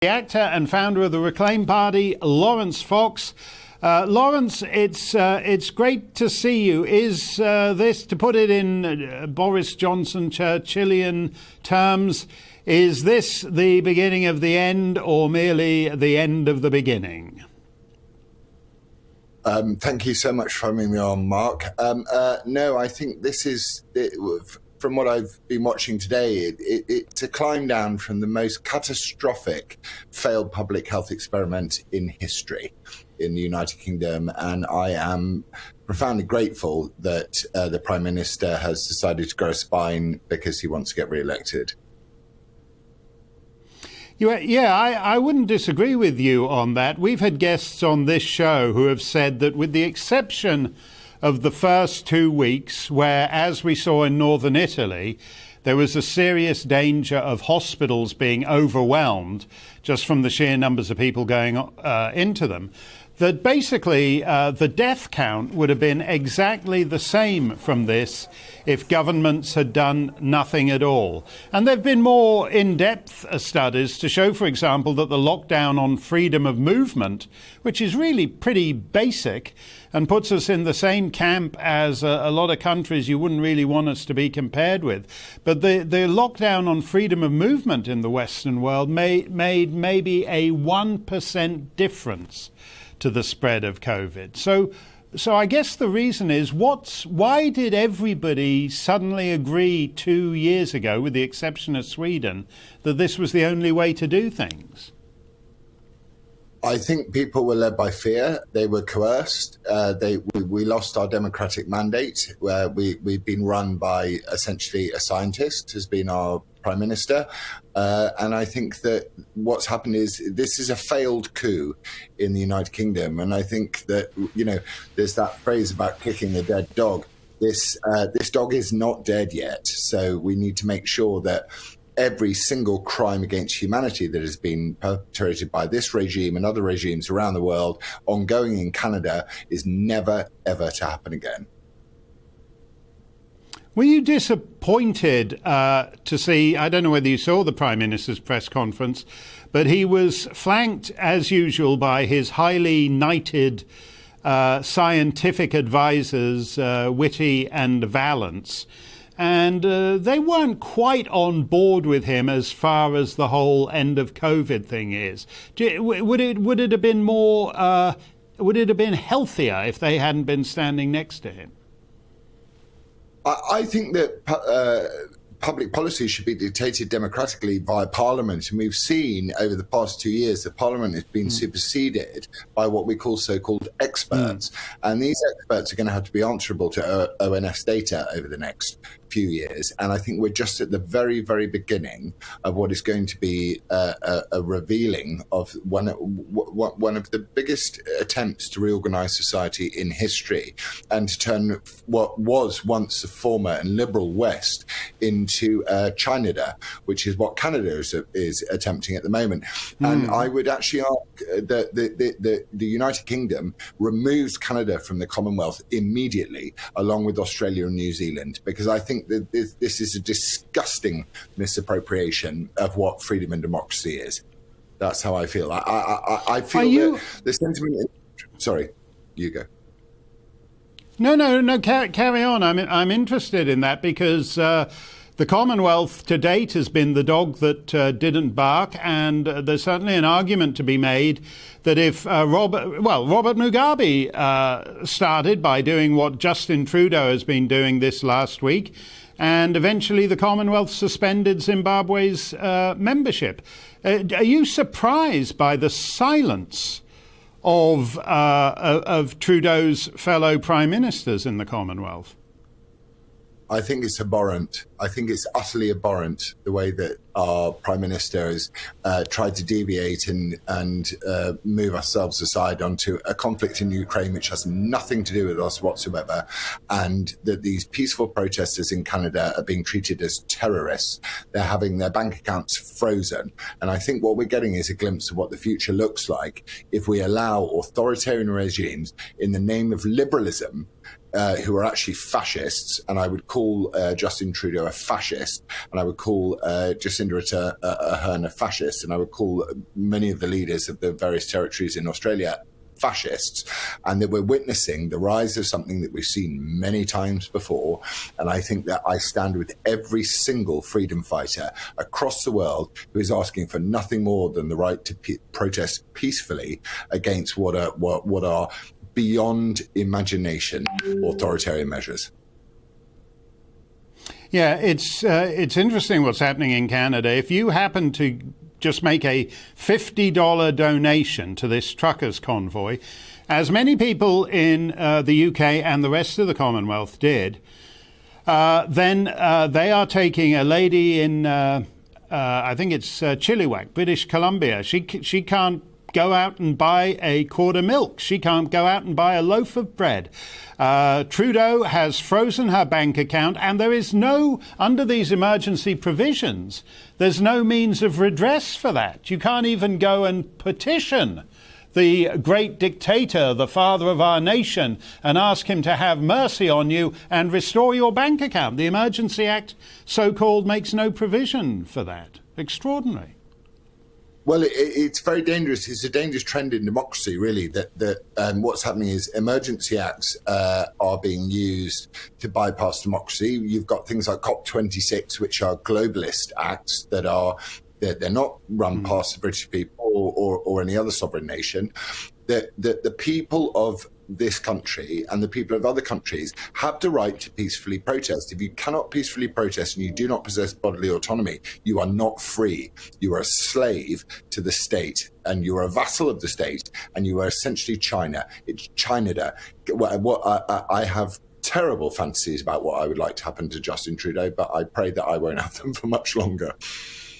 The actor and founder of the Reclaim Party, Laurence Fox. Laurence, it's great to see you. Is this, to put it in Boris Johnson Churchillian terms, is this the beginning of the end or merely the end of the beginning? Thank you so much for having me on, Mark. No, I think this is, from what I've been watching today, it's a climb down from the most catastrophic failed public health experiment in history in the United Kingdom. And I am profoundly grateful that the Prime Minister has decided to grow a spine because he wants to get re-elected. Yeah, I wouldn't disagree with you on that. We've had guests on this show who have said that with the exception of the first 2 weeks, where, as we saw in northern Italy, there was a serious danger of hospitals being overwhelmed just from the sheer numbers of people going into them, that basically the death count would have been exactly the same from this if governments had done nothing at all. And there have been more in-depth studies to show, for example, that the lockdown on freedom of movement, which is really pretty basic and puts us in the same camp as a lot of countries you wouldn't really want us to be compared with. But the lockdown on freedom of movement in the Western world made maybe a 1% difference to the spread of COVID. So I guess the reason is, why did everybody suddenly agree 2 years ago, with the exception of Sweden, that this was the only way to do things? I think people were led by fear. They were coerced. We lost our democratic mandate, where we've been run by essentially a scientist who's been our Prime Minister. And I think that what's happened is this is a failed coup in the United Kingdom. And I think that, there's that phrase about kicking a dead dog. This dog is not dead yet. So we need to make sure that every single crime against humanity that has been perpetrated by this regime and other regimes around the world, ongoing in Canada, is never, ever to happen again. Were you disappointed to see, I don't know whether you saw the Prime Minister's press conference, but he was flanked, as usual, by his highly knighted scientific advisors, Whitty and Vallance. And they weren't quite on board with him as far as the whole end of COVID thing is. Would it have been more? Would it have been healthier if they hadn't been standing next to him? I think that public policy should be dictated democratically by Parliament. And we've seen over the past 2 years that Parliament has been superseded by what we call so-called experts. And these experts are going to have to be answerable to ONS data over the next few years. And I think we're just at the very, very beginning of what is going to be a revealing of one of the biggest attempts to reorganize society in history and to turn what was once the former and liberal West into China, which is what Canada is attempting at the moment. And I would actually ask that the United Kingdom removes Canada from the Commonwealth immediately, along with Australia and New Zealand, because I think that this is a disgusting misappropriation of what freedom and democracy is. That's how I feel. I feel that the sentiment. Sorry, you go. No. Carry on. I'm interested in that because the Commonwealth to date has been the dog that didn't bark, and there's certainly an argument to be made that if Robert Mugabe started by doing what Justin Trudeau has been doing this last week, and eventually the Commonwealth suspended Zimbabwe's membership. Are you surprised by the silence of Trudeau's fellow prime ministers in the Commonwealth? I think it's abhorrent. I think it's utterly abhorrent the way that our Prime Minister has tried to deviate and move ourselves aside onto a conflict in Ukraine which has nothing to do with us whatsoever, and that these peaceful protesters in Canada are being treated as terrorists. They're having their bank accounts frozen. And I think what we're getting is a glimpse of what the future looks like if we allow authoritarian regimes in the name of liberalism who are actually fascists, and I would call Justin Trudeau a fascist, and I would call just Jacinda Ardern a fascist, and I would call many of the leaders of the various territories in Australia fascists, and that we're witnessing the rise of something that we've seen many times before. And I think that I stand with every single freedom fighter across the world who is asking for nothing more than the right to protest peacefully against what are beyond imagination authoritarian measures. Yeah, it's interesting what's happening in Canada. If you happen to just make a $50 donation to this truckers convoy, as many people in the UK and the rest of the Commonwealth did, then they are taking a lady in, I think it's Chilliwack, British Columbia. She can't go out and buy a quart of milk. She can't go out and buy a loaf of bread. Trudeau has frozen her bank account, and there is no, under these emergency provisions, there's no means of redress for that. You can't even go and petition the great dictator, the father of our nation, and ask him to have mercy on you and restore your bank account. The Emergency Act, so-called, makes no provision for that. Extraordinary. Well, it's very dangerous. It's a dangerous trend in democracy, really, that what's happening is emergency acts are being used to bypass democracy. You've got things like COP26, which are globalist acts that they're not run past the British people or any other sovereign nation. That the people of this country and the people of other countries have the right to peacefully protest. If you cannot peacefully protest and you do not possess bodily autonomy, you are not free. You are a slave to the state, and you are a vassal of the state, and you are essentially China. It's China. I have terrible fantasies about what I would like to happen to Justin Trudeau, but I pray that I won't have them for much longer.